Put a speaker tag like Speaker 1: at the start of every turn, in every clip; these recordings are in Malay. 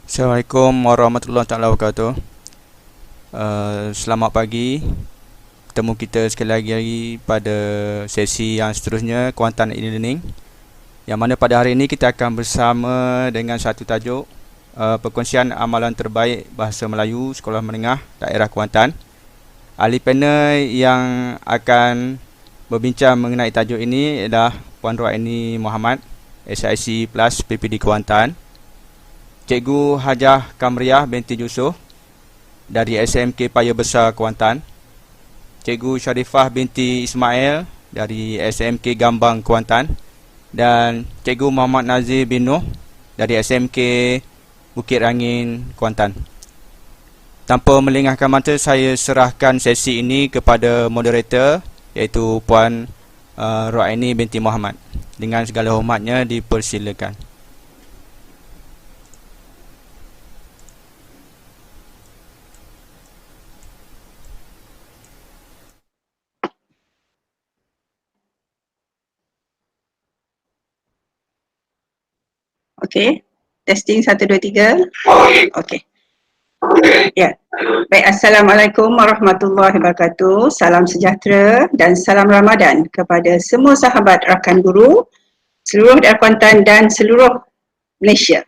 Speaker 1: Assalamualaikum warahmatullahi taala wabarakatuh. Selamat pagi. Bertemu kita sekali lagi pada sesi yang seterusnya Kuantan e-learning. Yang mana pada hari ini kita akan bersama dengan satu tajuk perkongsian amalan terbaik bahasa Melayu Sekolah Menengah Daerah Kuantan. Ahli panel yang akan berbincang mengenai tajuk ini adalah Puan Ruaini Muhammad, SIC Plus PPD Kuantan. Cikgu Hajah Kamriah binti Yusof dari SMK Paya Besar Kuantan, Cikgu Sharifah binti Ismail dari SMK Gambang Kuantan, dan Cikgu Muhammad Nazir bin Noh dari SMK Bukit Rangin Kuantan. Tanpa melengahkan mata, saya serahkan sesi ini kepada moderator iaitu Puan Ruaini binti Muhammad. Dengan segala hormatnya dipersilakan.
Speaker 2: Okey, testing 1, 2, 3. Okey. Ya. Baik, Assalamualaikum warahmatullahi wabarakatuh. Salam sejahtera dan salam Ramadan kepada semua sahabat rakan guru, seluruh daerah Kuantan dan seluruh Malaysia.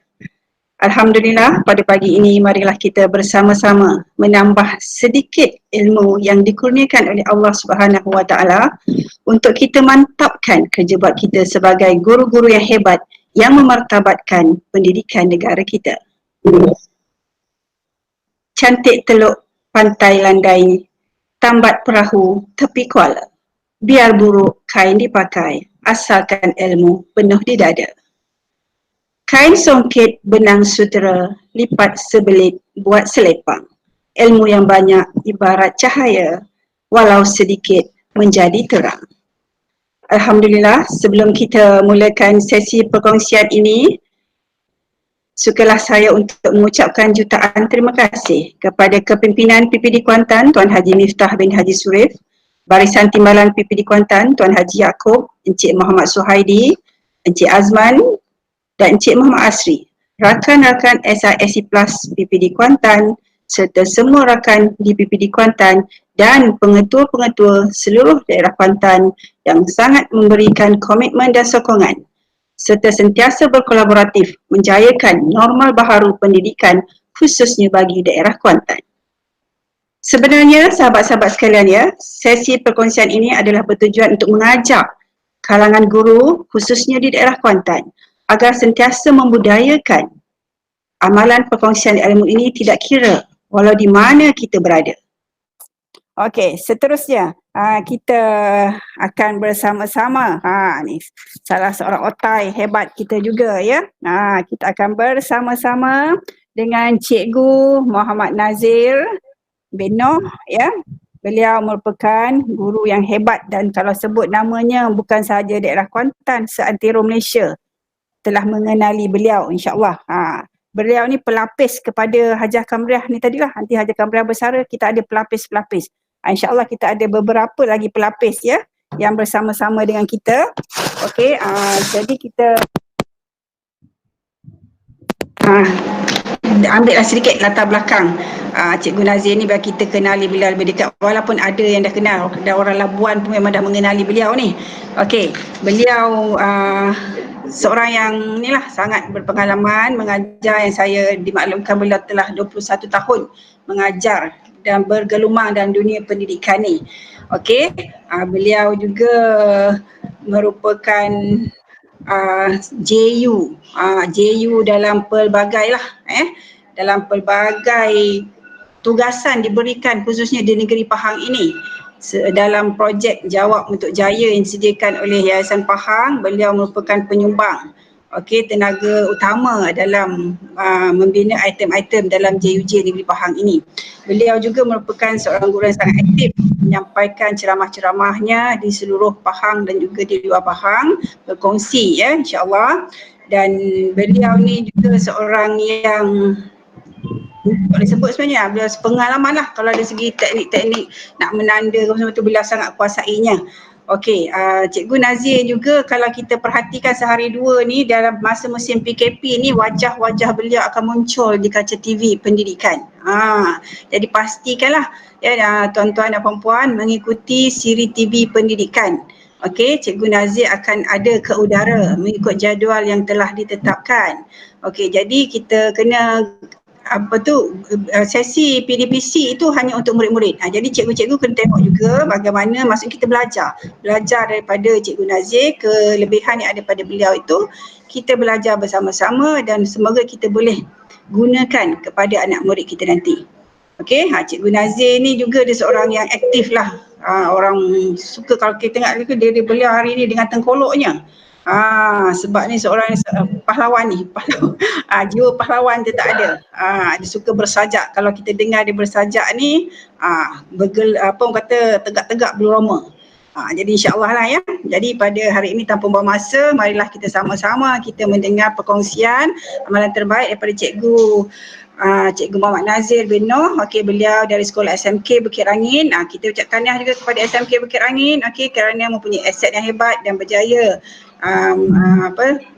Speaker 2: Alhamdulillah, pada pagi ini marilah kita bersama-sama menambah sedikit ilmu yang dikurniakan oleh Allah Subhanahu Wa Taala untuk kita mantapkan kerja buat kita sebagai guru-guru yang hebat yang memartabatkan pendidikan negara kita. Cantik teluk pantai landai, tambat perahu tepi kuala. Biar buruk kain dipakai, asalkan ilmu penuh di dada. Kain songket benang sutera, lipat sebelit buat selepang. Ilmu yang banyak ibarat cahaya, walau sedikit menjadi terang. Alhamdulillah, sebelum kita mulakan sesi perkongsian ini, sukalah saya untuk mengucapkan jutaan terima kasih kepada kepimpinan PPD Kuantan Tuan Haji Miftah bin Haji Surif, Barisan Timbalan PPD Kuantan Tuan Haji Yaakob, Encik Muhammad Suhaidi, Encik Azman dan Encik Muhammad Asri, rakan-rakan SIC Plus PPD Kuantan serta semua rakan di PPD Kuantan dan pengetua-pengetua seluruh daerah Kuantan yang sangat memberikan komitmen dan sokongan serta sentiasa berkolaboratif menjayakan normal baharu pendidikan khususnya bagi daerah Kuantan. Sebenarnya sahabat-sahabat sekalian ya, sesi perkongsian ini adalah bertujuan untuk mengajak kalangan guru khususnya di daerah Kuantan agar sentiasa membudayakan amalan perkongsian ilmu ini tidak kira walau di mana kita berada. Okey, seterusnya kita akan bersama-sama. Ni salah seorang otai hebat kita juga ya. Kita akan bersama-sama dengan Cikgu Muhammad Nazir bin Noh ya. Beliau merupakan guru yang hebat dan kalau sebut namanya bukan sahaja daerah Kuantan, seantero Malaysia telah mengenali beliau insya-Allah. Beliau ni pelapis kepada Hajah Kamriah ni tadilah. Nanti Hajah Kamriah bersara, kita ada pelapis-pelapis. InsyaAllah kita ada beberapa lagi pelapis ya yang bersama-sama dengan kita. Okey, jadi kita ambillah sedikit latar belakang Cikgu Nazir ni bagi kita kenali beliau lebih dekat, walaupun ada yang dah kenal, dah orang Labuan pun memang dah mengenali beliau ni. Okey, beliau seorang yang ni lah sangat berpengalaman mengajar, yang saya dimaklumkan beliau telah 21 tahun mengajar dan bergelumang dalam dunia pendidikan ni. Okey, beliau juga merupakan JU dalam pelbagai lah dalam pelbagai tugasan diberikan khususnya di negeri Pahang ini. Dalam projek Jawab untuk Jaya yang disediakan oleh Yayasan Pahang, beliau merupakan penyumbang tenaga utama dalam membina item-item dalam JUJ Negeri Pahang ini. Beliau juga merupakan seorang guru yang sangat aktif menyampaikan ceramah-ceramahnya di seluruh Pahang dan juga di luar Pahang, berkongsi ya insya-Allah. Dan beliau ni juga seorang yang boleh sebut sebenarnya beliau pengalaman lah kalau dari segi teknik-teknik nak menanda semua tu beliau sangat kuasainya. Okey, Cikgu Nazir juga kalau kita perhatikan sehari dua ni dalam masa musim PKP ni wajah-wajah beliau akan muncul di kaca TV pendidikan. Jadi pastikanlah ya tuan-tuan dan puan-puan mengikuti siri TV pendidikan. Okey, Cikgu Nazir akan ada ke udara mengikut jadual yang telah ditetapkan. Okey, jadi kita kena sesi PDPC itu hanya untuk murid-murid. Jadi cikgu-cikgu kena tengok juga bagaimana maksud kita belajar daripada Cikgu Nazir, kelebihan yang ada pada beliau itu kita belajar bersama-sama dan semoga kita boleh gunakan kepada anak murid kita nanti. Okey, Cikgu Nazir ni juga dia seorang yang aktif lah. Orang suka kalau kita tengok dia beliau hari ni dengan tengkoloknya. Sebab ni seorang pahlawan ni, jiwa pahlawan dia tak ada. Dia suka bersajak. Kalau kita dengar dia bersajak ni, orang kata tegak-tegak bulu roma. Jadi insya-Allah lah ya. Jadi pada hari ini tanpa buang masa, marilah kita sama-sama kita mendengar perkongsian amalan terbaik daripada Cikgu Muhammad Nazir bin Noh. Okey, beliau dari Sekolah SMK Bukit Rangin. Kita ucap tahniah juga kepada SMK Bukit Rangin kerana mempunyai aset yang hebat dan berjaya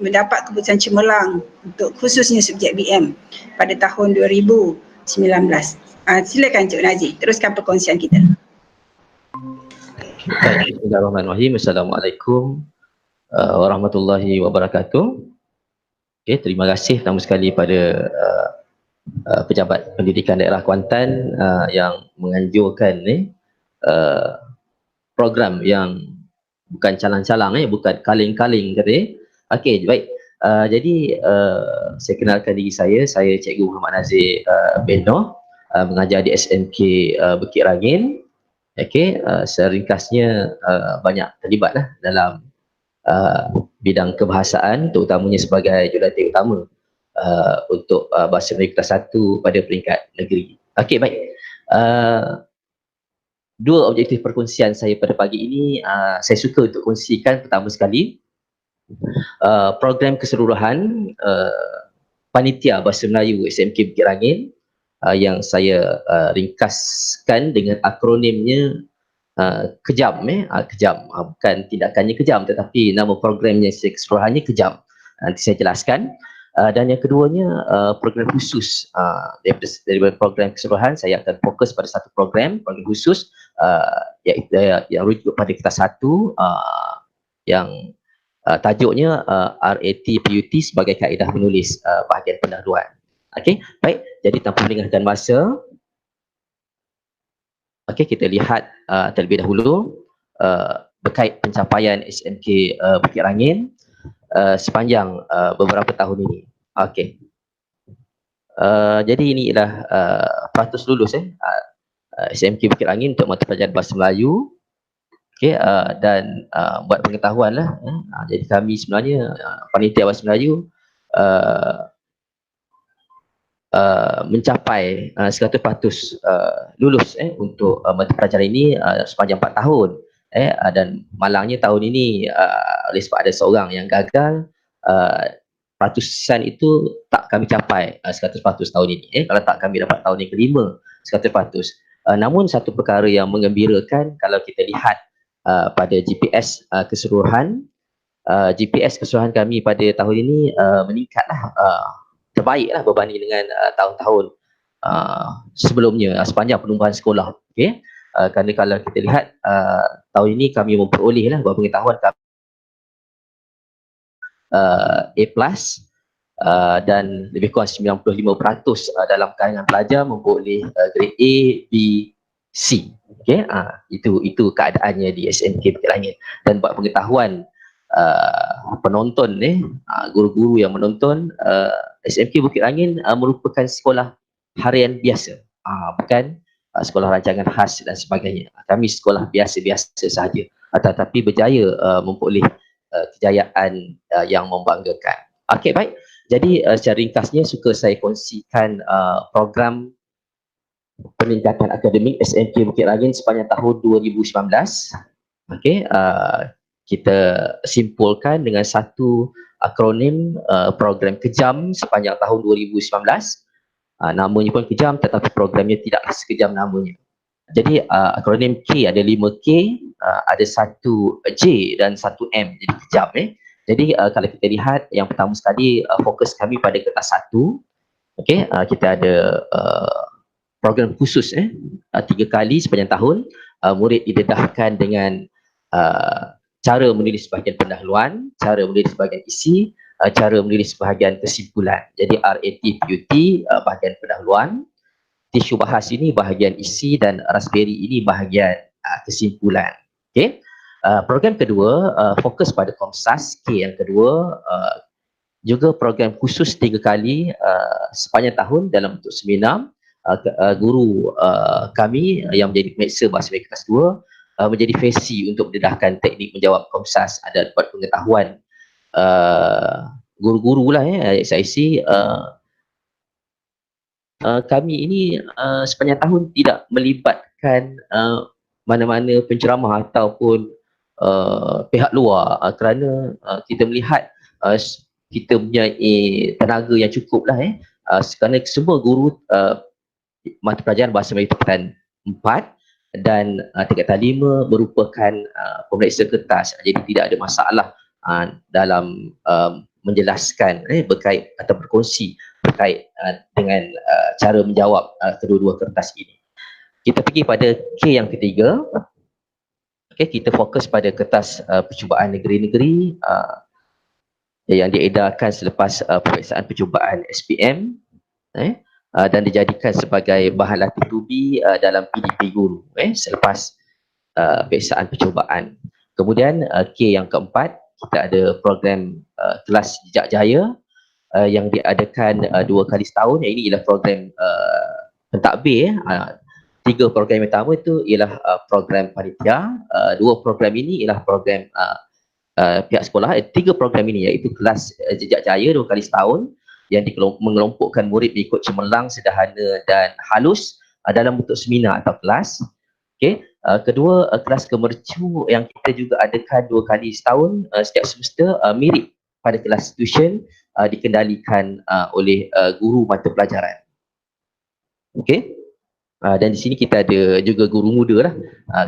Speaker 2: mendapat keputusan cemerlang untuk khususnya subjek BM pada tahun 2019. Silakan Cik Nazir, teruskan perkongsian kita.
Speaker 3: Bismillahirrahmanirrahim. Assalamualaikum warahmatullahi wabarakatuh. Okay, terima kasih pertama sekali pada pejabat pendidikan daerah Kuantan yang menganjurkan program yang bukan calang-calang, bukan kaling-kaling kata. Okey, baik. Jadi saya kenalkan diri saya Cikgu Muhammad Nazir bin Noh, mengajar di SMK Bukit Rangin. Okey, seringkasnya banyak terlibatlah dalam bidang kebahasaan, terutamanya sebagai jurulatih utama untuk bahasa Melayu kelas 1 pada peringkat negeri. Okey, baik. Dua objektif perkongsian saya pada pagi ini, saya suka untuk kongsikan pertama sekali program keseluruhan panitia bahasa Melayu SMK Bukit Rangin yang saya ringkaskan dengan akronimnya KEJAM. KEJAM, bukan tindakannya kejam tetapi nama programnya keseluruhannya KEJAM. Nanti saya jelaskan. Dan yang keduanya program khusus. Daripada program keseluruhan saya akan fokus pada satu program khusus yang rujuk pada kelas 1 yang tajuknya RAT-PUT sebagai kaedah menulis bahagian pendahuluan. Okey, baik. Jadi tanpa melengahkan masa, okey, kita lihat terlebih dahulu berkait pencapaian SMK Bukit Rangin sepanjang beberapa tahun ini. Okey. Jadi ini ialah peratus lulus SMK Bukit Rangin untuk mata pelajaran bahasa Melayu. Okey, dan buat pengetahuan lah. Jadi kami sebenarnya panitia bahasa Melayu mencapai 100% lulus untuk mata pelajaran ini sepanjang 4 tahun. Dan malangnya tahun ini oleh sebab ada seorang yang gagal, ratusan itu tak kami capai 100% tahun ini. Kalau tak kami dapat tahun yang kelima 100%. Namun satu perkara yang menggembirakan kalau kita lihat pada GPS keseluruhan, GPS keseluruhan kami pada tahun ini meningkatlah, terbaiklah berbanding dengan tahun-tahun sebelumnya sepanjang penumbuhan sekolah. Okey. Kerana kalau kita lihat tahun ini kami memperoleh lah pengetahuan A+ dan lebih kurang 95% dalam kalangan pelajar memperoleh grade A, B, C. Okey, itu keadaannya di SMK Bukit Rangin. Dan buat pengetahuan penonton guru-guru yang menonton, SMK Bukit Rangin merupakan sekolah harian biasa, bukan sekolah rancangan khas dan sebagainya. Kami sekolah biasa-biasa sahaja, tetapi berjaya memperoleh kejayaan yang membanggakan. Okey, baik. Jadi secara ringkasnya suka saya kongsikan program peningkatan akademik SMK Bukit Rangin sepanjang tahun 2019. Okey, kita simpulkan dengan satu akronim program KEJAM sepanjang tahun 2019. Namanya pun kejam tetapi programnya tidaklah sekejam namanya. Jadi akronim K ada 5 K, ada 1 J dan 1 M, jadi kejam. Jadi kalau kita lihat yang pertama sekali, fokus kami pada kertas 1. Okey, kita ada program khusus 3 kali sepanjang tahun. Murid didedahkan dengan cara menulis bahagian pendahuluan, cara menulis bahagian isi, cara menulis bahagian kesimpulan. Jadi RAT-PUT bahagian pendahuluan, tisu bahas ini bahagian isi, dan Raspberry ini bahagian kesimpulan. Okey. Program kedua fokus pada Komsas K yang kedua, juga program khusus 3 kali sepanjang tahun dalam bentuk seminar. Guru kami yang menjadi pemeksa bahasa Melayu kelas 2 menjadi fesi untuk mendedahkan teknik menjawab Komsas dan buat pengetahuan guru-guru lah SIC. Kami ini sepanjang tahun tidak melibatkan mana-mana penceramah ataupun pihak luar kerana kita melihat kita punya tenaga yang cukup lah kerana semua guru mata pelajaran bahasa Melayu tingkatan 4 dan tingkatan 5 merupakan pemeriksa kertas, jadi tidak ada masalah dalam menjelaskan berkait atau berkongsi berkait dengan cara menjawab kedua-dua kertas ini. Kita pergi pada K yang ketiga. Okay, kita fokus pada kertas percubaan negeri-negeri yang diedarkan selepas peperiksaan percubaan SPM dan dijadikan sebagai bahan latih tubi dalam PDP guru selepas peperiksaan percubaan. Kemudian K yang keempat, kita ada program kelas jejak jaya yang diadakan 2 kali setahun. Yang ini ialah program pentadbir. 3 program yang pertama itu ialah program panitia, 2 program ini ialah program pihak sekolah. 3 program ini iaitu kelas jejak jaya 2 kali setahun yang mengelompokkan murid mengikut cemerlang, sederhana dan halus dalam bentuk seminar atau kelas. Okay. Kedua, kelas kemercu yang kita juga adakan 2 kali setahun setiap semester, mirip pada kelas tuition, dikendalikan oleh guru mata pelajaran. Okey. Dan di sini kita ada juga guru muda lah,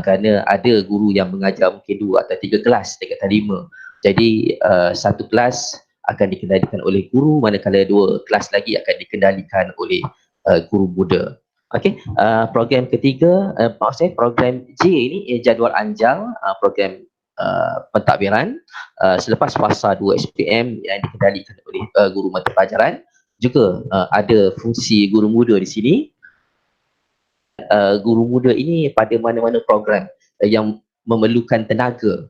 Speaker 3: kerana ada guru yang mengajar mungkin 2 atau 3 kelas tingkatan 5. Jadi satu kelas akan dikendalikan oleh guru, manakala 2 kelas lagi akan dikendalikan oleh guru muda. Okey, program ketiga, program J ini jadual anjang, program pentadbiran selepas fasa 2 SPM yang dikendalikan oleh guru mata pelajaran. Juga ada fungsi guru muda di sini. Guru muda ini pada mana-mana program yang memerlukan tenaga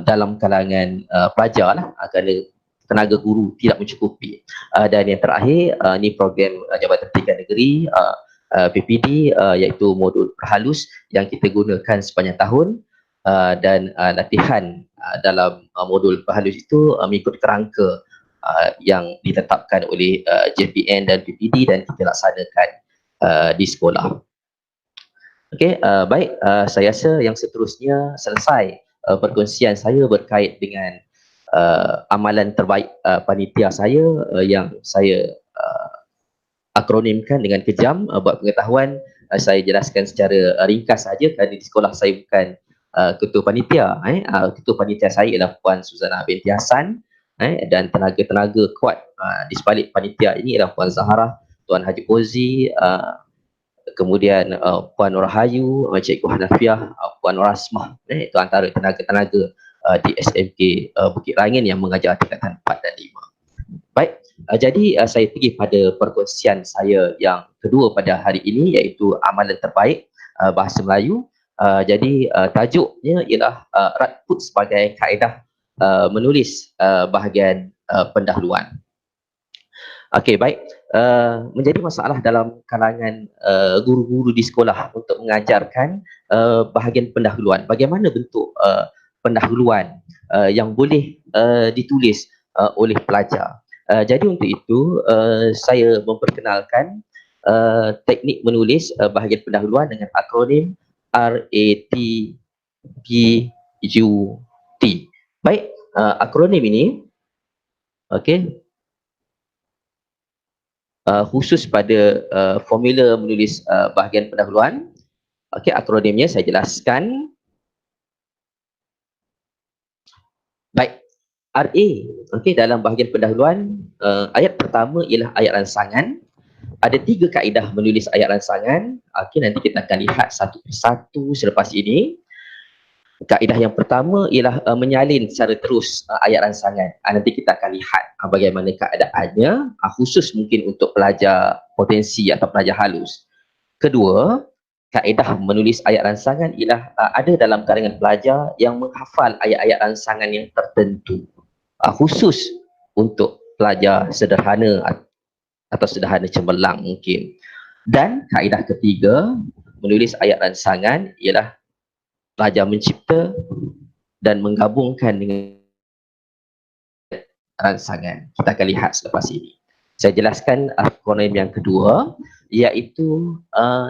Speaker 3: dalam kalangan pelajar lah, kerana tenaga guru tidak mencukupi. Dan yang terakhir, ni program Jabatan Pendidikan Negeri PPD, iaitu modul perhalus yang kita gunakan sepanjang tahun, dan latihan dalam modul perhalus itu mengikut kerangka yang ditetapkan oleh JPN dan PPD dan kita laksanakan di sekolah. Okey, baik, saya rasa yang seterusnya selesai perkongsian saya berkait dengan amalan terbaik panitia saya yang saya akronimkan dengan kejam. Buat pengetahuan, saya jelaskan secara ringkas saja kerana di sekolah saya bukan ketua panitia. Ketua panitia saya ialah Puan Suzana binti Hassan, dan tenaga-tenaga kuat di sebalik panitia ini ialah Puan Zahara, Tuan Haji Ozi, kemudian Puan Rahayu, Cikgu Hanafiah, Puan Rasmah. Itu antara tenaga-tenaga di SMK Bukit Rangin yang mengajar tingkatan 4 dan 5. Baik, jadi saya pergi pada perkongsian saya yang kedua pada hari ini, iaitu amalan terbaik bahasa Melayu. Jadi tajuknya ialah Radput sebagai kaedah menulis bahagian pendahuluan. Okey, baik. Menjadi masalah dalam kalangan guru-guru di sekolah untuk mengajarkan bahagian pendahuluan. Bagaimana bentuk pendahuluan yang boleh ditulis oleh pelajar. Jadi untuk itu saya memperkenalkan teknik menulis bahagian pendahuluan dengan akronim RATPUT. Baik, akronim ini okey, khusus pada formula menulis bahagian pendahuluan. Okey, akronimnya saya jelaskan. Baik, RA. Okey, dalam bahagian pendahuluan, ayat pertama ialah ayat rangsangan. Ada 3 kaedah menulis ayat rangsangan. Okey, nanti kita akan lihat satu persatu selepas ini. Kaedah yang pertama ialah menyalin secara terus ayat rangsangan. Nanti kita akan lihat bagaimana keadaannya, khusus mungkin untuk pelajar potensi atau pelajar halus. Kedua, kaedah menulis ayat rangsangan ialah ada dalam kalangan pelajar yang menghafal ayat-ayat rangsangan yang tertentu. Khusus untuk pelajar sederhana atau sederhana cemerlang mungkin. Dan kaedah ketiga, menulis ayat rangsangan ialah pelajar mencipta dan menggabungkan dengan rangsangan. Kita akan lihat selepas ini. Saya jelaskan akronim yang kedua, iaitu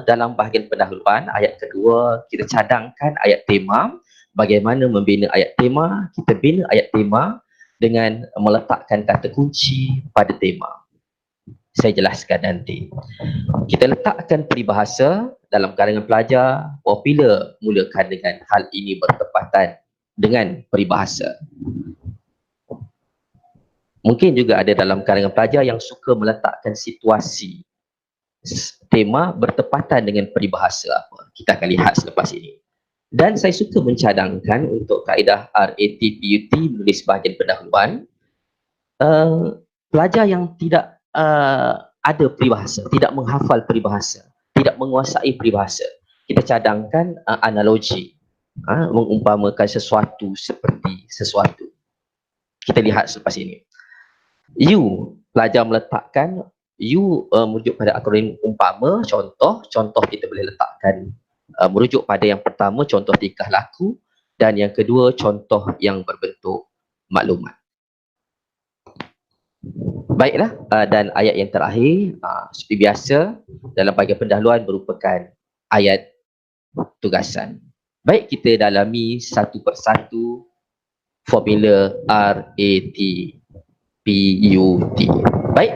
Speaker 3: dalam bahagian pendahuluan, ayat kedua, kita cadangkan ayat tema. Bagaimana membina ayat tema? Kita bina ayat tema dengan meletakkan kata kunci pada tema. Saya jelaskan nanti. Kita letakkan peribahasa dalam kalangan pelajar, popular mulakan dengan hal ini bertepatan dengan peribahasa. Mungkin juga ada dalam kalangan pelajar yang suka meletakkan situasi. Tema bertepatan dengan peribahasa apa. Kita akan lihat selepas ini. Dan saya suka mencadangkan untuk kaedah RATPUT menulis bahagian pendahuluan, pelajar yang tidak ada peribahasa, tidak menghafal peribahasa, tidak menguasai peribahasa, kita cadangkan analogi, mengumpamakan sesuatu seperti sesuatu. Kita lihat selepas ini. You, pelajar meletakkan you merujuk pada akronim umpama, contoh kita boleh letakkan merujuk pada yang pertama, contoh tingkah laku, dan yang kedua, contoh yang berbentuk maklumat. Baiklah, dan ayat yang terakhir, seperti biasa, dalam bahagian pendahuluan merupakan ayat tugasan. Baik, kita dalami satu persatu formula RATPUT. Baik,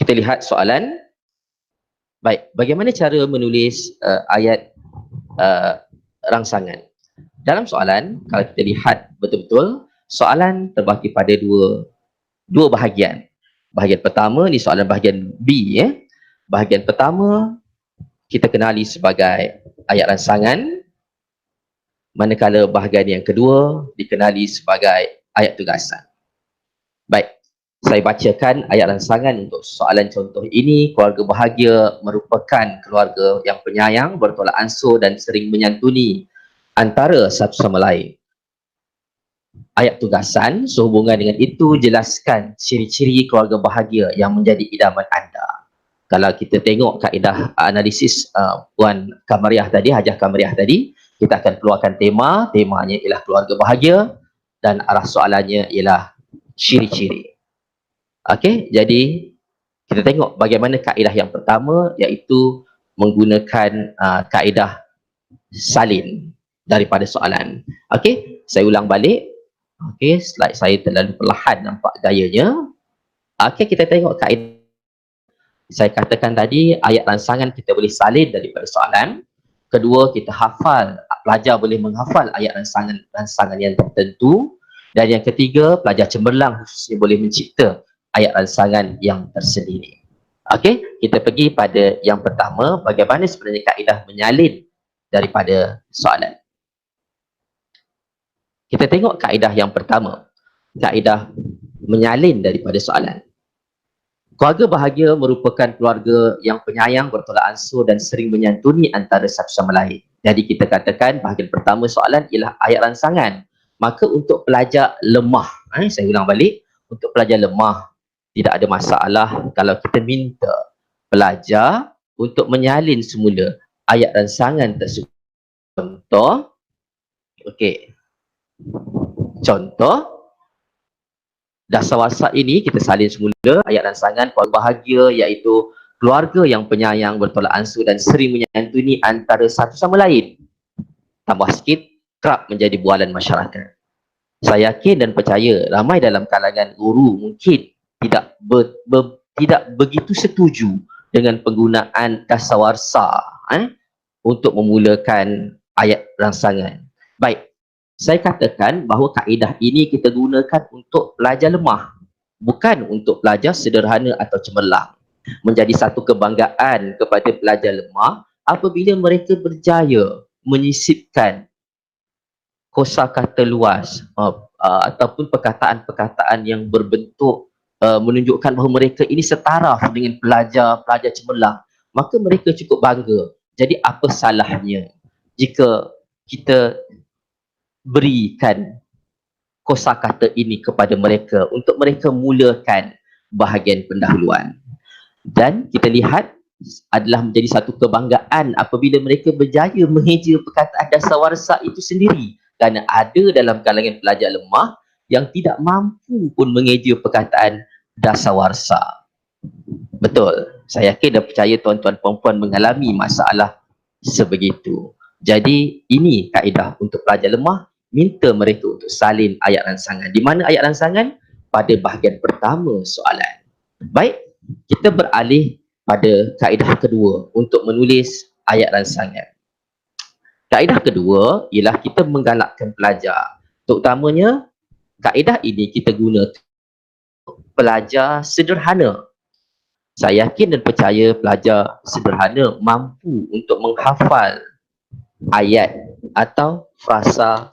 Speaker 3: kita lihat soalan. Baik, bagaimana cara menulis ayat rangsangan? Dalam soalan, kalau kita lihat betul-betul, soalan terbahagi pada dua bahagian. Bahagian pertama ni soalan bahagian B. Bahagian pertama kita kenali sebagai ayat rangsangan, manakala bahagian yang kedua dikenali sebagai ayat tugasan. Baik, saya bacakan ayat rangsangan untuk soalan contoh ini. Keluarga bahagia merupakan keluarga yang penyayang, bertolak ansur dan sering menyantuni antara satu sama lain. Ayat tugasan, sehubungan dengan itu, jelaskan ciri-ciri keluarga bahagia yang menjadi idaman anda. Kalau kita tengok kaedah analisis Puan Kamariah tadi, Hajah Kamariah tadi, kita akan keluarkan tema. Temanya ialah keluarga bahagia dan arah soalannya ialah ciri-ciri. Okey, jadi kita tengok bagaimana kaedah yang pertama, iaitu menggunakan kaedah salin daripada soalan. Okey, saya ulang balik. Okey, slide saya terlalu perlahan nampak gayanya. Okey, kita tengok kaedah. Saya katakan tadi, ayat rangsangan kita boleh salin daripada soalan. Kedua, kita hafal, pelajar boleh menghafal ayat rangsangan yang tertentu. Dan yang ketiga, pelajar cemerlang khususnya boleh mencipta ayat rangsangan yang tersendiri. Okey, kita pergi pada yang pertama, bagaimana sebenarnya kaedah menyalin daripada soalan. Kita tengok kaedah yang pertama, kaedah menyalin daripada soalan. Keluarga bahagia merupakan keluarga yang penyayang, bertolak ansur dan sering menyantuni antara satu sama lain. Jadi kita katakan bahagian pertama soalan ialah ayat rangsangan. Maka untuk pelajar lemah, saya ulang balik, untuk pelajar lemah tidak ada masalah kalau kita minta pelajar untuk menyalin semula ayat rangsangan tersebut. Contoh, okey. Contoh, dasar ini kita salin semula ayat rangsangan keluarga bahagia, iaitu keluarga yang penyayang, bertolak ansur dan sering menyantuni antara satu sama lain. Tambah sikit, kerap menjadi bualan masyarakat. Saya yakin dan percaya ramai dalam kalangan guru mungkin tidak begitu setuju dengan penggunaan dasawarsa untuk memulakan ayat rangsangan. Baik, saya katakan bahawa kaedah ini kita gunakan untuk pelajar lemah, bukan untuk pelajar sederhana atau cemerlang. Menjadi satu kebanggaan kepada pelajar lemah apabila mereka berjaya menyisipkan kosakata luas ataupun perkataan-perkataan yang berbentuk menunjukkan bahawa mereka ini setaraf dengan pelajar-pelajar cemerlang, maka mereka cukup bangga. Jadi apa salahnya jika kita berikan kosakata ini kepada mereka untuk mereka mulakan bahagian pendahuluan. Dan kita lihat adalah menjadi satu kebanggaan apabila mereka berjaya mengeja perkataan dasawarsa itu sendiri, kerana ada dalam kalangan pelajar lemah yang tidak mampu pun mengeja perkataan dasawarsa. Betul, saya yakin dan percaya tuan-tuan puan-puan mengalami masalah sebegitu. Jadi ini kaedah untuk pelajar lemah, minta mereka untuk salin ayat rangsangan. Di mana ayat rangsangan? Pada bahagian pertama soalan. Baik, kita beralih pada kaedah kedua untuk menulis ayat rangsangan. Kaedah kedua ialah kita menggalakkan pelajar, terutamanya kaedah ini kita guna pelajar sederhana. Saya yakin dan percaya pelajar sederhana mampu untuk menghafal ayat atau frasa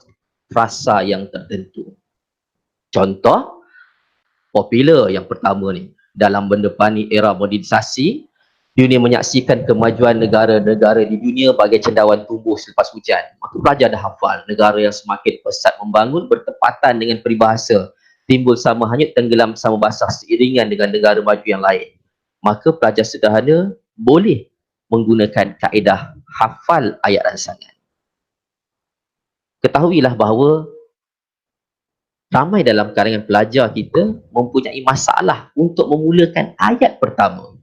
Speaker 3: yang tertentu. Contoh popular yang pertama ni, dalam mendepani era modernisasi, dunia menyaksikan kemajuan negara-negara di dunia bagai cendawan tumbuh selepas hujan. Maka pelajar dah hafal, negara yang semakin pesat membangun bertepatan dengan peribahasa, timbul sama hanyut tenggelam sama basah seiringan dengan negara maju yang lain. Maka pelajar sederhana boleh menggunakan kaedah hafal ayat rangsangan. Ketahuilah bahawa ramai dalam kalangan pelajar kita mempunyai masalah untuk memulakan ayat pertama.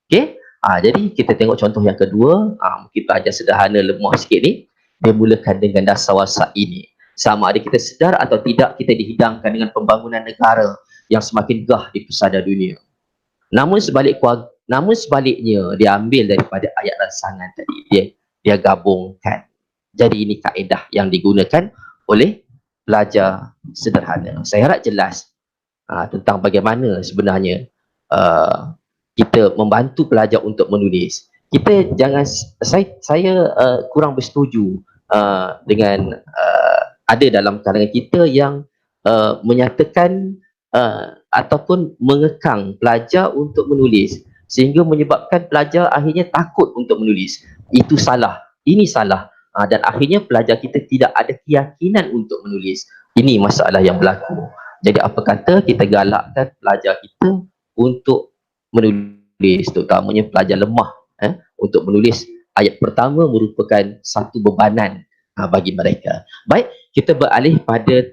Speaker 3: Okey? Jadi kita tengok contoh yang kedua, mungkin pelajar sederhana lemah sikit ni, dia mulakan dengan dasawarsa ini. Sama ada kita sedar atau tidak, kita dihidangkan dengan pembangunan negara yang semakin gah di pesada dunia. Namun sebaliknya dia ambil daripada ayat rangsangan tadi, dia gabungkan. Jadi ini kaedah yang digunakan oleh pelajar sederhana. Saya harap jelas tentang bagaimana sebenarnya kita membantu pelajar untuk menulis. Kita jangan, saya kurang bersetuju dengan ada dalam kalangan kita yang menyatakan ataupun mengekang pelajar untuk menulis sehingga menyebabkan pelajar akhirnya takut untuk menulis. Itu salah, ini salah, dan akhirnya pelajar kita tidak ada keyakinan untuk menulis. Ini masalah yang berlaku. Jadi apa kata kita galakkan pelajar kita untuk menulis, terutamanya pelajar lemah, untuk menulis ayat pertama merupakan satu bebanan bagi mereka. Baik, kita beralih pada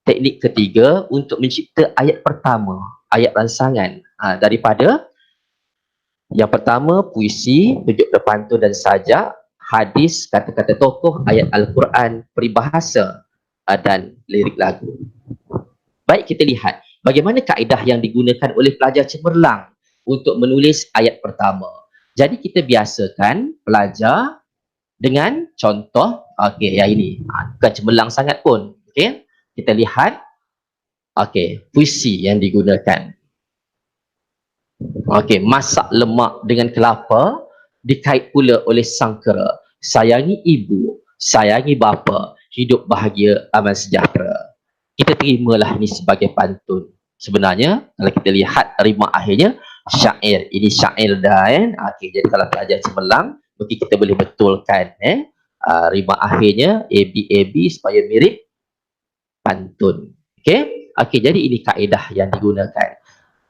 Speaker 3: teknik ketiga untuk mencipta ayat pertama, ayat rangsangan, daripada yang pertama puisi, tunjuk berpantun dan sajak, hadis, kata-kata tokoh, ayat Al-Quran, peribahasa dan lirik lagu. Baik, kita lihat bagaimana kaedah yang digunakan oleh pelajar cemerlang untuk menulis ayat pertama. Jadi kita biasakan pelajar dengan contoh, yang ini bukan cemerlang sangat pun. Kita lihat puisi yang digunakan. Masak lemak dengan kelapa dikait pula oleh sangkara. Sayangi ibu, sayangi bapa, hidup bahagia, aman sejahtera. Kita terimalah ini sebagai pantun. Sebenarnya kalau kita lihat rima akhirnya syair. Ini syair dah jadi kalau pelajar cemerlang mungkin kita boleh betulkan rima akhirnya AB supaya mirip pantun. Jadi ini kaedah yang digunakan.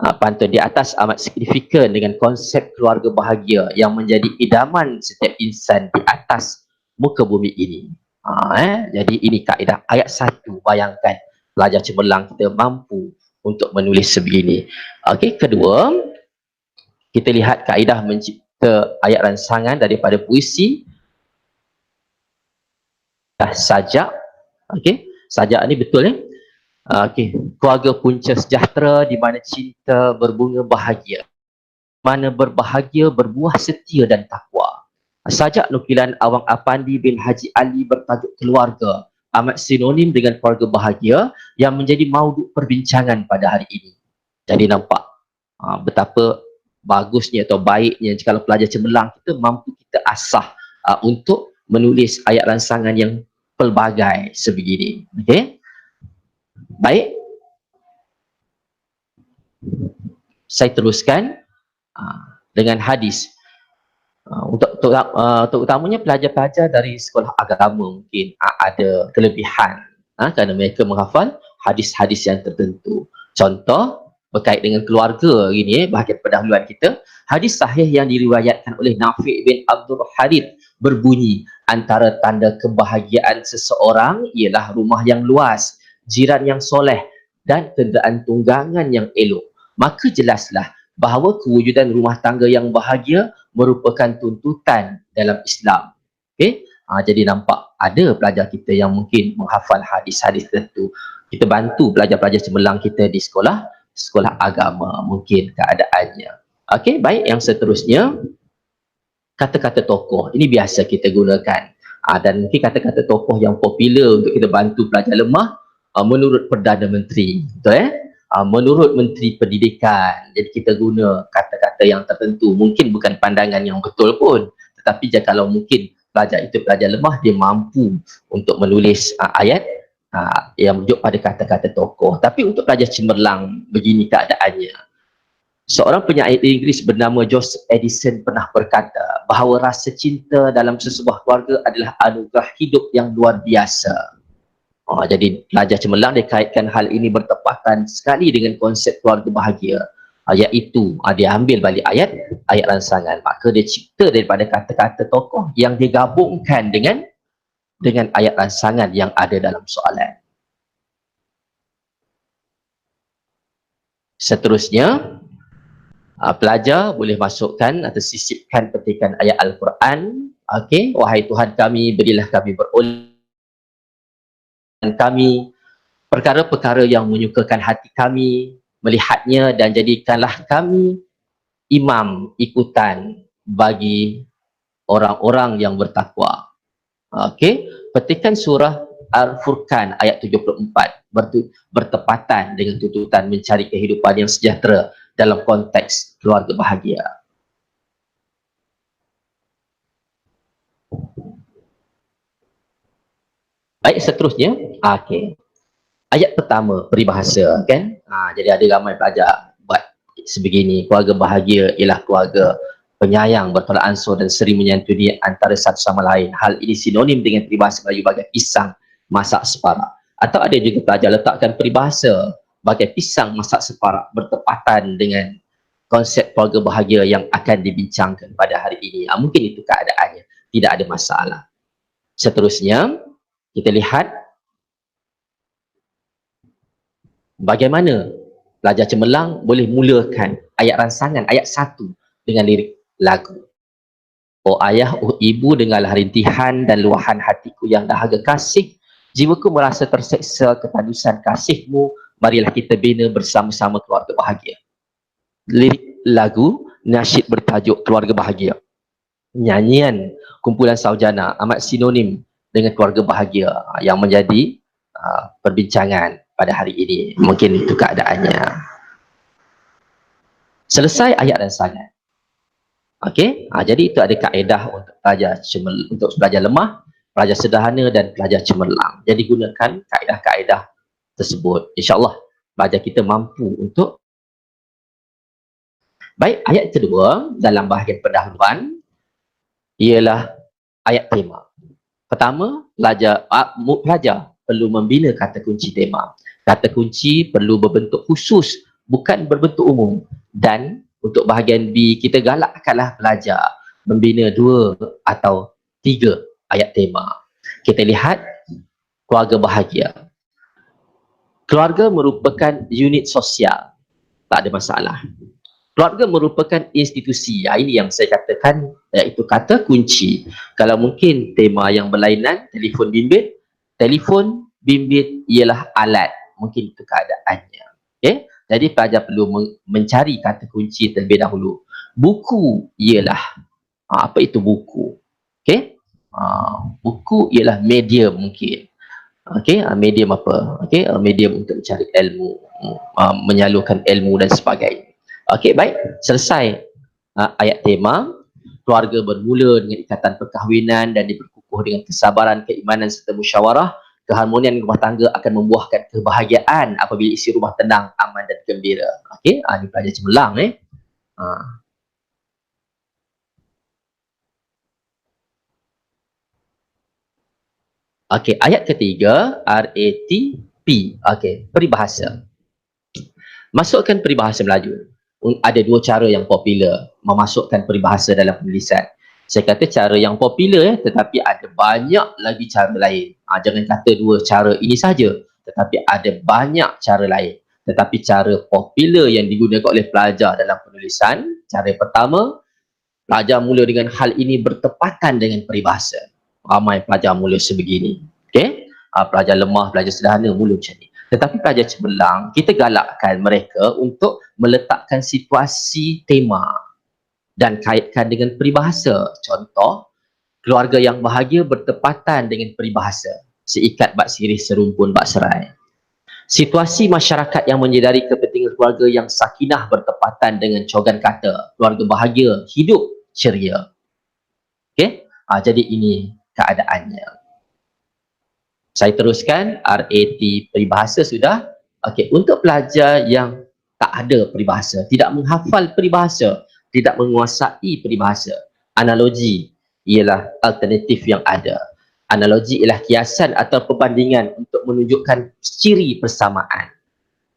Speaker 3: Pantun di atas amat signifikan dengan konsep keluarga bahagia yang menjadi idaman setiap insan di atas muka bumi ini. Jadi ini kaedah ayat 1. Bayangkan pelajar cemerlang kita mampu untuk menulis sebegini. Kedua, kita lihat kaedah mencipta ayat rangsangan daripada puisi, sajak. Sajak ni betul keluarga punca sejahtera di mana cinta berbunga bahagia. mana berbahagia berbuah setia dan takwa. Sajak nukilan Awang Apandi bin Haji Ali bertajuk Keluarga amat sinonim dengan keluarga bahagia yang menjadi mauduk perbincangan pada hari ini. Jadi nampak betapa bagusnya atau baiknya kalau pelajar cemerlang kita mampu kita asah untuk menulis ayat ransangan yang pelbagai sebegini. Okey. Baik. Saya teruskan dengan hadis. Untuk utamanya pelajar-pelajar dari sekolah agama mungkin ada kelebihan kerana mereka menghafal hadis-hadis yang tertentu. Contoh berkait dengan keluarga ini bahagian pendahuluan kita, hadis sahih yang diriwayatkan oleh Nafi' bin Abdul Harith berbunyi antara tanda kebahagiaan seseorang ialah rumah yang luas, jiran yang soleh dan kenderaan tunggangan yang elok. Maka jelaslah bahawa kewujudan rumah tangga yang bahagia merupakan tuntutan dalam Islam. Okey? Jadi nampak ada pelajar kita yang mungkin menghafal hadis-hadis tertentu. Kita bantu pelajar-pelajar cemerlang kita di sekolah agama mungkin keadaannya. Okey, baik, yang seterusnya kata-kata tokoh. Ini biasa kita gunakan. Dan mungkin kata-kata tokoh yang popular untuk kita bantu pelajar lemah menurut Perdana Menteri. Betul menurut Menteri Pendidikan. Jadi kita guna kata-kata yang tertentu. Mungkin bukan pandangan yang betul pun. Tetapi kalau mungkin pelajar itu pelajar lemah, dia mampu untuk menulis ayat yang merujuk pada kata-kata tokoh. Tapi untuk pelajar cemerlang, begini keadaannya. Seorang penyair Inggeris bernama Joseph Addison pernah berkata bahawa rasa cinta dalam sesebuah keluarga adalah anugerah hidup yang luar biasa. Jadi pelajar cemerlang dia kaitkan hal ini bertepatan sekali dengan konsep keluarga bahagia, iaitu dia ambil balik ayat ransangan, maka dia cipta daripada kata-kata tokoh yang digabungkan dengan ayat ransangan yang ada dalam soalan. Seterusnya, pelajar boleh masukkan atau sisipkan petikan ayat Al-Quran. Okey, wahai Tuhan kami, berilah kami beroleh kami perkara-perkara yang menyukakan hati kami melihatnya, dan jadikanlah kami imam ikutan bagi orang-orang yang bertakwa. Okey, petikan surah Al-Furqan ayat 74 bertepatan dengan tuntutan mencari kehidupan yang sejahtera dalam konteks keluarga bahagia. Baik, seterusnya, okey. Ayat pertama peribahasa, kan? Jadi ada ramai pelajar buat sebegini. Keluarga bahagia ialah keluarga penyayang, bertolak ansur dan sering menyantuni antara satu sama lain. Hal ini sinonim dengan peribahasa Melayu bagai pisang masak separak. Atau ada juga pelajar letakkan peribahasa bagai pisang masak separak bertepatan dengan konsep keluarga bahagia yang akan dibincangkan pada hari ini. Mungkin itu keadaannya, tidak ada masalah. Seterusnya, kita lihat bagaimana pelajar cemerlang boleh mulakan ayat ransangan, ayat 1 dengan lirik lagu. Oh ayah, oh ibu, dengarlah rintihan dan luahan hatiku yang dahaga kasih. Jiwaku merasa terseksa ketadusan kasihmu. Marilah kita bina bersama-sama keluarga bahagia. Lirik lagu nasyid bertajuk Keluarga Bahagia. Nyanyian kumpulan saujana amat sinonim dengan keluarga bahagia yang menjadi perbincangan pada hari ini. Mungkin itu keadaannya. Selesai ayat ransangan. Okey, jadi itu ada kaedah untuk pelajar lemah, pelajar sederhana dan pelajar cemerlang. Jadi gunakan kaedah-kaedah tersebut. InsyaAllah pelajar kita mampu untuk. Baik, ayat kedua dalam bahagian pendahuluan ialah ayat tema. Pertama, pelajar perlu membina kata kunci tema. Kata kunci perlu berbentuk khusus, bukan berbentuk umum. Dan untuk bahagian B, kita galakkanlah pelajar membina 2 atau 3 ayat tema. Kita lihat keluarga bahagia. Keluarga merupakan unit sosial. Tak ada masalah. Keluarga merupakan institusi. Ini yang saya katakan, iaitu kata kunci. Kalau mungkin tema yang berlainan, telefon bimbit ialah alat. Mungkin itu keadaannya. Okay? Jadi pelajar perlu mencari kata kunci terlebih dahulu. Buku ialah apa itu buku? Okey. Buku ialah medium mungkin. Okey, medium apa? Okey, medium untuk mencari ilmu, menyalurkan ilmu dan sebagainya. Okey, baik. Selesai ayat tema. Keluarga bermula dengan ikatan perkahwinan dan diperkukuh dengan kesabaran, keimanan serta musyawarah. Keharmonian rumah tangga akan membuahkan kebahagiaan apabila isi rumah tenang, aman dan gembira. Okey, ini pelajar cemerlang Okey, ayat ketiga, RATP. Okey, peribahasa. Masukkan peribahasa Melayu. Ada dua cara yang popular memasukkan peribahasa dalam penulisan. Saya kata cara yang popular tetapi ada banyak lagi cara lain. Jangan kata dua cara ini saja, tetapi ada banyak cara lain. Tetapi cara popular yang digunakan oleh pelajar dalam penulisan, cara pertama, pelajar mula dengan hal ini bertepatan dengan peribahasa. Ramai pelajar mula sebegini. Okey? Pelajar lemah, pelajar sederhana mula macam ni. Tetapi pelajar cemerlang, kita galakkan mereka untuk meletakkan situasi tema dan kaitkan dengan peribahasa. Contoh, keluarga yang bahagia bertepatan dengan peribahasa. Seikat bak sirih, serumpun bak serai. Situasi masyarakat yang menyedari kepentingan keluarga yang sakinah bertepatan dengan cogan kata keluarga bahagia, hidup ceria. Okey? Jadi ini keadaannya. Saya teruskan, RAT peribahasa sudah. Okey, untuk pelajar yang tak ada peribahasa, tidak menghafal peribahasa, tidak menguasai peribahasa, analogi ialah alternatif yang ada. Analogi ialah kiasan atau perbandingan untuk menunjukkan ciri persamaan.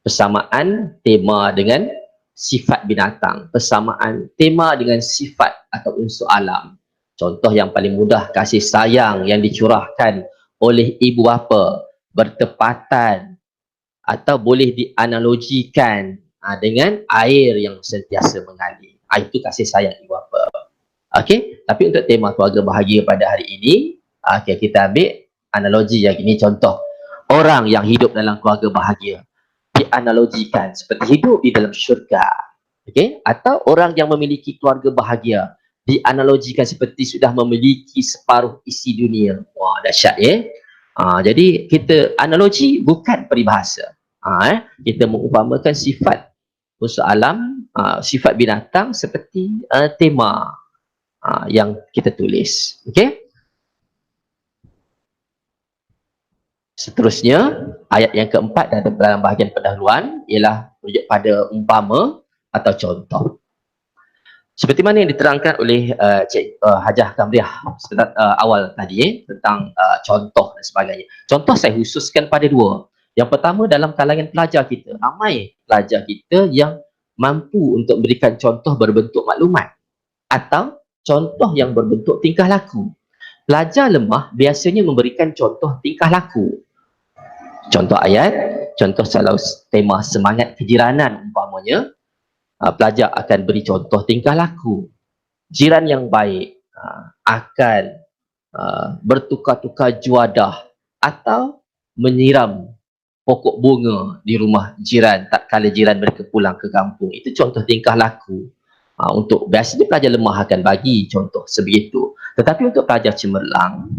Speaker 3: Persamaan tema dengan sifat binatang, persamaan tema dengan sifat atau unsur alam. Contoh yang paling mudah, kasih sayang yang dicurahkan oleh ibu bapa bertepatan atau boleh dianalogikan dengan air yang sentiasa mengalir. Itu kasih sayang ibu bapa. Okey, tapi untuk tema keluarga bahagia pada hari ini, kita ambil analogi yang ini. Contoh, orang yang hidup dalam keluarga bahagia dianalogikan seperti hidup di dalam syurga. Okey, atau orang yang memiliki keluarga bahagia dianalogikan seperti sudah memiliki separuh isi dunia. Wah, dahsyat ya. Jadi kita analogi bukan peribahasa. Kita mengumpamakan sifat unsur alam, sifat binatang seperti tema yang kita tulis. Okey. Seterusnya, ayat yang keempat dalam bahagian pendahuluan ialah merujuk pada umpama atau contoh. Seperti mana yang diterangkan oleh Hajah Kamriah awal tadi tentang contoh dan sebagainya. Contoh saya khususkan pada dua. Yang pertama, dalam kalangan pelajar kita, ramai pelajar kita yang mampu untuk memberikan contoh berbentuk maklumat atau contoh yang berbentuk tingkah laku. Pelajar lemah biasanya memberikan contoh tingkah laku. Contoh ayat, contoh kalau tema semangat kejiranan umpamanya, pelajar akan beri contoh tingkah laku. Jiran yang baik akan bertukar-tukar juadah atau menyiram pokok bunga di rumah jiran tak kala jiran mereka pulang ke kampung. Itu contoh tingkah laku. Untuk biasanya pelajar lemah akan bagi contoh sebegitu. Tetapi untuk pelajar cemerlang,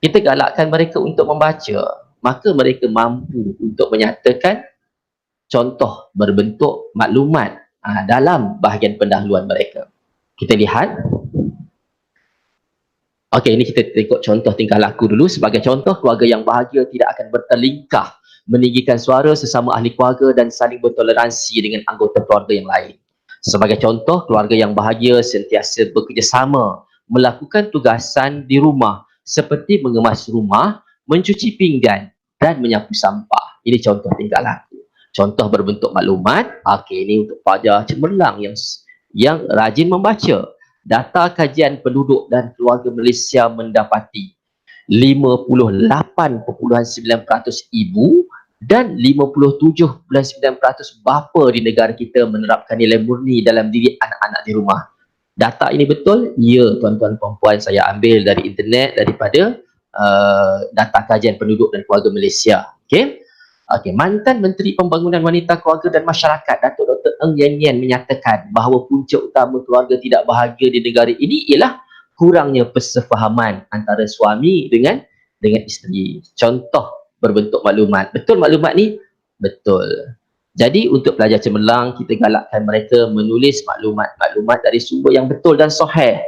Speaker 3: kita galakkan mereka untuk membaca. Maka mereka mampu untuk menyatakan contoh berbentuk maklumat dalam bahagian pendahuluan mereka. Kita lihat. Okey, ini kita tengok contoh tingkah laku dulu. Sebagai contoh, keluarga yang bahagia tidak akan bertelingkah, meninggikan suara sesama ahli keluarga dan saling bertoleransi dengan anggota keluarga yang lain. Sebagai contoh, keluarga yang bahagia sentiasa bekerjasama melakukan tugasan di rumah seperti mengemas rumah, mencuci pinggan dan menyapu sampah. Ini contoh tingkah laku. Contoh berbentuk maklumat. Okey, ini untuk pelajar cemerlang yang rajin membaca. Data kajian penduduk dan keluarga Malaysia mendapati 58.9% ibu dan 57.9% bapa di negara kita menerapkan nilai murni dalam diri anak-anak di rumah. Data ini betul? Ya, tuan-tuan puan-puan, saya ambil dari internet daripada data kajian penduduk dan keluarga Malaysia. Okey. Okey, mantan Menteri Pembangunan Wanita, Keluarga dan Masyarakat Datuk Dr. Ng Yen Yen menyatakan bahawa punca utama keluarga tidak bahagia di negara ini ialah kurangnya persefahaman antara suami dengan isteri. Contoh berbentuk maklumat. Betul maklumat ni? Betul. Jadi untuk pelajar cemerlang, kita galakkan mereka menulis maklumat-maklumat dari sumber yang betul dan sahih.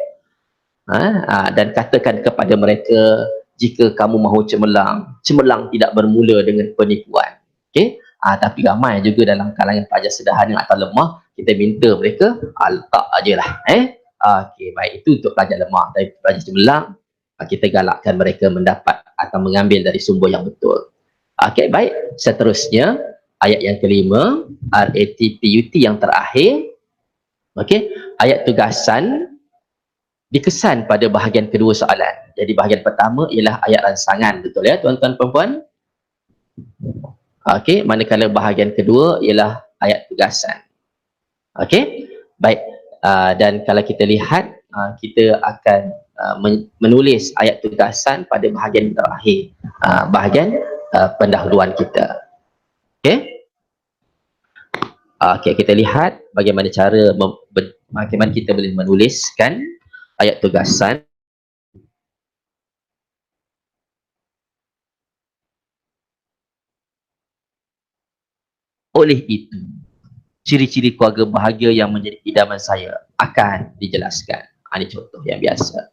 Speaker 3: Dan katakan kepada mereka, jika kamu mahu cemerlang tidak bermula dengan penipuan. Okey? Tapi ramai juga dalam kalangan pelajar sederhana atau lemah, kita minta mereka letak ajalah. Okey, baik, itu untuk pelajar lemah. Tapi pelajar cemerlang, kita galakkan mereka mendapat atau mengambil dari sumber yang betul. Okey, baik. Seterusnya, ayat yang kelima, RATPUT yang terakhir. Okey, ayat tugasan dikesan pada bahagian kedua soalan. Jadi bahagian pertama ialah ayat rangsangan, betul ya tuan-tuan perempuan? Okey, manakala bahagian kedua ialah ayat tugasan. Okey, baik. Dan kalau kita lihat, kita akan menulis ayat tugasan pada bahagian terakhir, bahagian pendahuluan kita. Okey. Okey, kita lihat bagaimana cara bagaimana kita boleh menuliskan ayat tugasan. Oleh itu, ciri-ciri keluarga bahagia yang menjadi idaman saya akan dijelaskan. Ini contoh yang biasa.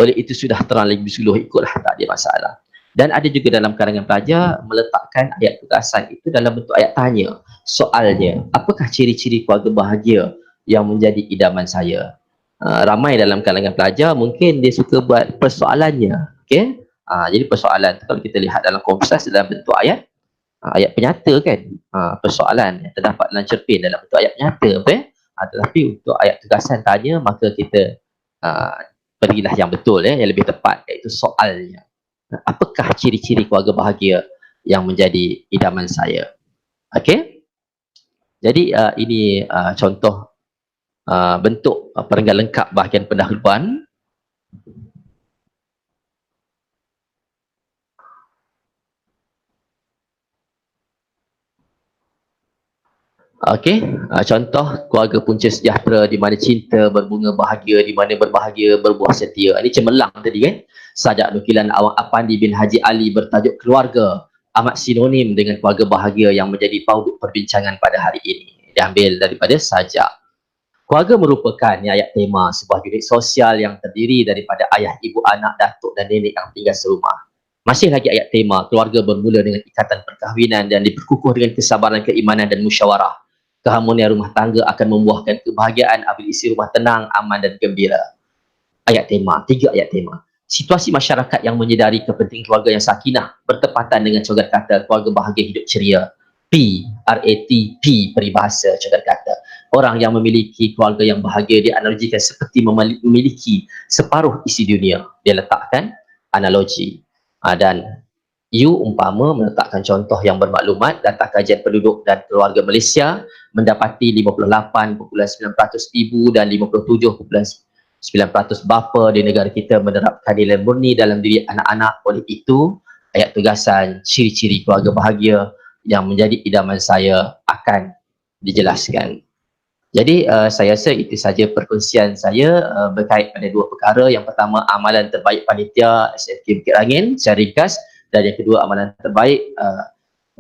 Speaker 3: Oleh itu sudah terang lebih suluh, ikutlah, tak ada masalah. Dan ada juga dalam kalangan pelajar meletakkan ayat tugasan itu dalam bentuk ayat tanya. Soalnya, apakah ciri-ciri keluarga bahagia yang menjadi idaman saya? Ramai dalam kalangan pelajar mungkin dia suka buat persoalannya. Okey? Jadi persoalan kalau kita lihat dalam Komsas dalam bentuk ayat penyata kan, persoalan yang terdapat dalam cerpen dalam bentuk ayat penyata, betul? Tetapi untuk ayat tugasan tanya, maka kita berilah yang betul, yang lebih tepat, iaitu soalnya. Apakah ciri-ciri keluarga bahagia yang menjadi idaman saya? Okey? Jadi ini contoh bentuk perenggan lengkap bahagian pendahuluan. Okey, contoh keluarga punca sejahtera di mana cinta berbunga bahagia, di mana berbahagia berbuah setia. Ini cemerlang tadi kan. Sajak nukilan Awang Apandi bin Haji Ali bertajuk Keluarga amat sinonim dengan keluarga bahagia yang menjadi pauduk perbincangan pada hari ini. Diambil daripada sajak. Keluarga merupakan ayat tema sebuah unit sosial yang terdiri daripada ayah, ibu, anak, datuk dan nenek yang tinggal serumah. Masih lagi ayat tema, keluarga bermula dengan ikatan perkahwinan dan diperkukuh dengan kesabaran, keimanan dan musyawarah. Keharmonian rumah tangga akan membuahkan kebahagiaan apabila isi rumah tenang, aman dan gembira. Ayat tema, 3 ayat tema. Situasi masyarakat yang menyedari kepentingan keluarga yang sakinah bertepatan dengan cogat kata keluarga bahagia hidup ceria. P, RATP, peribahasa cogat kata. Orang yang memiliki keluarga yang bahagia dianalogikan seperti memiliki separuh isi dunia. Dia letakkan analogi. Dan U umpama meletakkan contoh yang bermaklumat, data kajian penduduk dan keluarga Malaysia mendapati 58.9% ibu dan 57.9% bapa di negara kita menerapkan nilai murni dalam diri anak-anak. Oleh itu, ayat tugasan ciri-ciri keluarga bahagia yang menjadi idaman saya akan dijelaskan. Jadi saya rasa itu saja perkongsian saya berkait pada 2 perkara. Yang pertama, amalan terbaik panitia SFK Bukit Rangin secara ringkas, dan yang kedua, amalan terbaik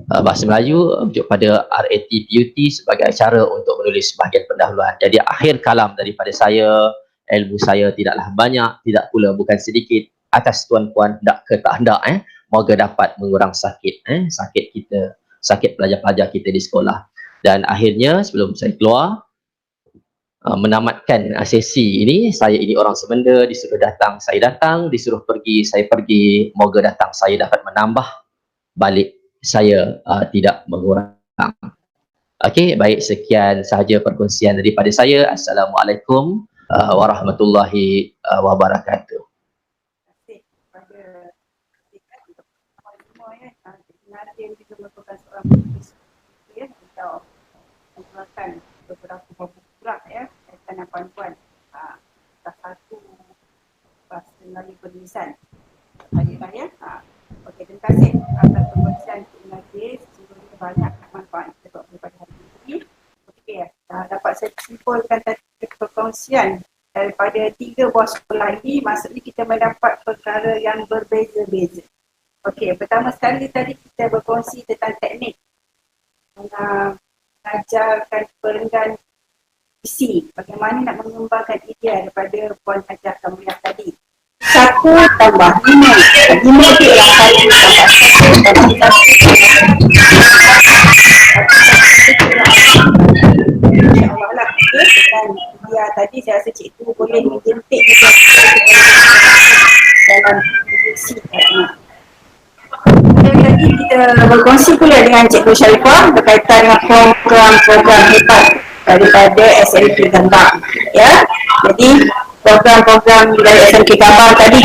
Speaker 3: bahasa Melayu merujuk pada RATPUT sebagai cara untuk menulis bahagian pendahuluan. Jadi akhir kalam daripada saya, ilmu saya tidaklah banyak, tidak pula bukan sedikit. Atas tuan-puan hendak ke tak hendak, moga dapat mengurang sakit sakit kita, sakit pelajar-pelajar kita di sekolah. Dan akhirnya sebelum saya keluar menamatkan sesi ini, saya ini orang Semenda, disuruh datang, saya datang, disuruh pergi, saya pergi. Moga datang saya dapat menambah, balik saya tidak mengurang. Okey, baik, sekian sahaja perkongsian daripada saya. Assalamualaikum warahmatullahi wabarakatuh.
Speaker 2: Nadia juga merupakan seorang penulis atau mengeluarkan beberapa buku gerak kaitan dengan puan-puan. Salah satu bahasa Melayu penulisan. Okey, terima kasih atas perkongsian. simpulkan tadi perkongsian daripada 3 buah sekolah ini, maksudnya kita mendapat perkara yang berbeza-beza. Okey, pertama sekali tadi kita berkongsi tentang teknik mengajarkan perenggan visi, bagaimana nak mengembangkan idea daripada Puan Hajah Kamilah tadi. 1 tambah 5. 5 itu ialah 1 tambah 1 tambah 1. InsyaAllah lah. Dan dia tadi saya rasa cikgu boleh menjentik juga dalam visi. Tadi kita berkongsi pula dengan Cikgu Sharifah berkaitan dengan program-program hebat daripada SMK Gambang. Ya, jadi program-program dari SMK Gambang tadi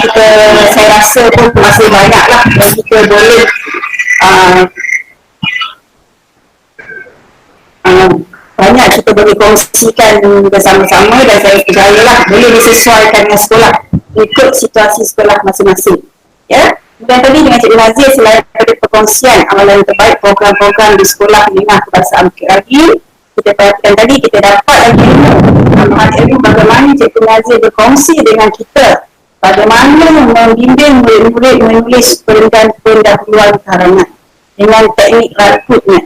Speaker 2: saya rasa pun masih banyak lah yang kita boleh banyak kita boleh kongsikan bersama-sama, dan saya percaya lah boleh disesuaikan dengan sekolah ikut situasi sekolah masing-masing. Ya. Dan tadi dengan Cikgu Nazir, selain daripada perkongsian amalan terbaik program-program di sekolah menengah kebangsaan Bukit Ragi, kita perhatikan tadi kita dapat lagi tambahan ilmu bagaimana Cikgu Nazir berkongsi dengan kita bagaimana membimbing murid-murid menulis perenggan pendahuluan karangan dengan teknik rakutnya.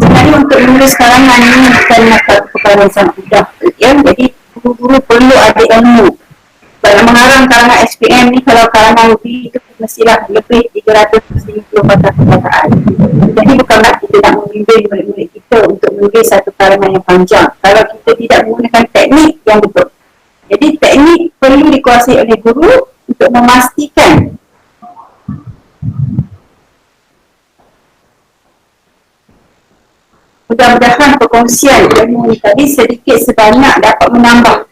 Speaker 2: Jadi untuk menulis karangan ini bukan perkara yang sangat mudah, ya. Jadi guru-guru perlu ada ilmu. Dalam mengarang karangan SPM ni, kalau karangan B itu mestilah lebih 350 patah perkataan. Jadi bukanlah kita nak membimbing murid-murid kita untuk menulis satu karangan yang panjang kalau kita tidak menggunakan teknik yang betul. Jadi teknik perlu dikuasai oleh guru untuk memastikan mudah-mudahan perkongsian ilmu tadi sedikit sebanyak dapat menambah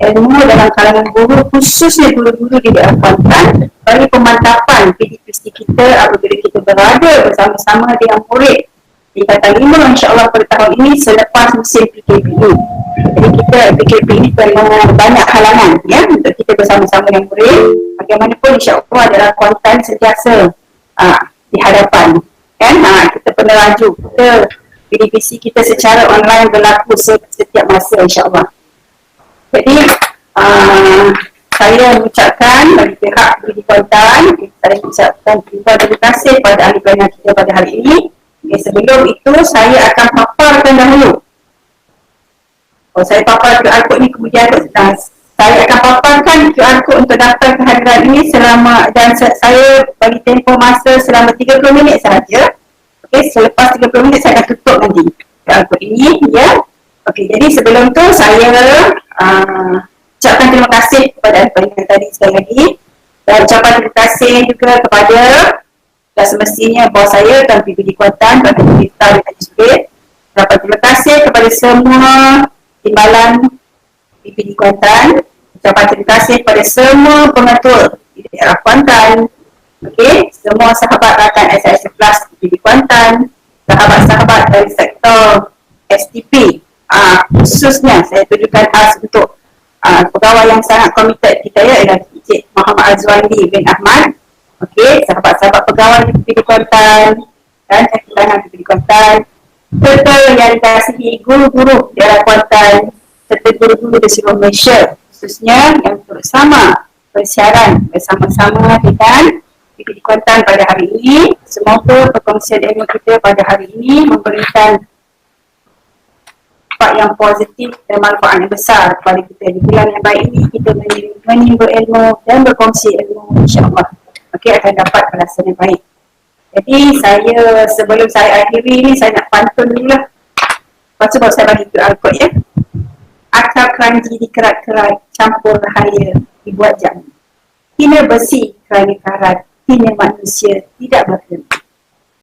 Speaker 2: ilmu dalam kalangan guru, khususnya guru-guru di daerah Kuantan, bagi pemantapan PDPC kita apabila kita berada bersama-sama dengan murid tingkatan 5 insyaAllah pada tahun ini selepas musim PKP. Jadi kita PKP ini banyak halangan, ya, untuk kita bersama-sama dengan murid. Bagaimanapun insyaAllah daerah Kuantan sentiasa di hadapan, kan? Kita pernah laju, PDPC kita secara online berlaku setiap masa insyaAllah. Jadi saya mengucapkan bagi pihak Budi Kuantan, saya mengucapkan terima kasih kepada ahli pelayanan kita pada hari ini. Sebelum itu saya akan paparkan dahulu. Saya papar QR code ni, kemudian saya akan paparkan QR code untuk daftar kehadiran ini selama, dan saya bagi tempoh masa selama 30 minit sahaja. Okey, selepas 30 minit saya akan tutup nanti QR code ini, ya. Okey, jadi sebelum tu saya ucapkan terima kasih kepada ahli tadi sekali lagi, dan ucapan terima kasih juga kepada dan semestinya bawah saya Tuan PPD Kuantan, Tuan PPD dan Haji Sulit. Ucapan terima kasih kepada semua timbalan PPD Kuantan. Ucapan terima kasih kepada semua pengatur di daerah Kuantan. Okey, semua sahabat rakan SIS Plus PPD Kuantan, sahabat-sahabat dari sektor STP, khususnya saya tujukan khas untuk pegawai yang sangat komited kita, ya, ialah Encik Muhammad Azwandi bin Ahmad. Okey, sahabat-sahabat pegawai di PPD Kuantan dan kakilangan PPD Kuantan, serta yang dikasihi guru-guru di daerah Kuantan serta guru-guru di seluruh Malaysia, khususnya yang bersama bersiaran bersama-sama dengan PPD Kuantan pada hari ini. Semoga perkongsian ilmu kita pada hari ini memberikan dampak yang positif dan manfaat yang besar kepada kita. Di bulan yang baik ini kita menimba ilmu dan berkongsi ilmu, insyaAllah akan dapat balasan yang baik. Jadi sebelum saya akhiri ni, saya nak pantun dulu lah. Lepas tu baru saya bagi QR code, ya. Akar keranji dikerat-kerat, campur rahaya dibuat jam. Hina besi kerana karat, hina manusia tidak berkena.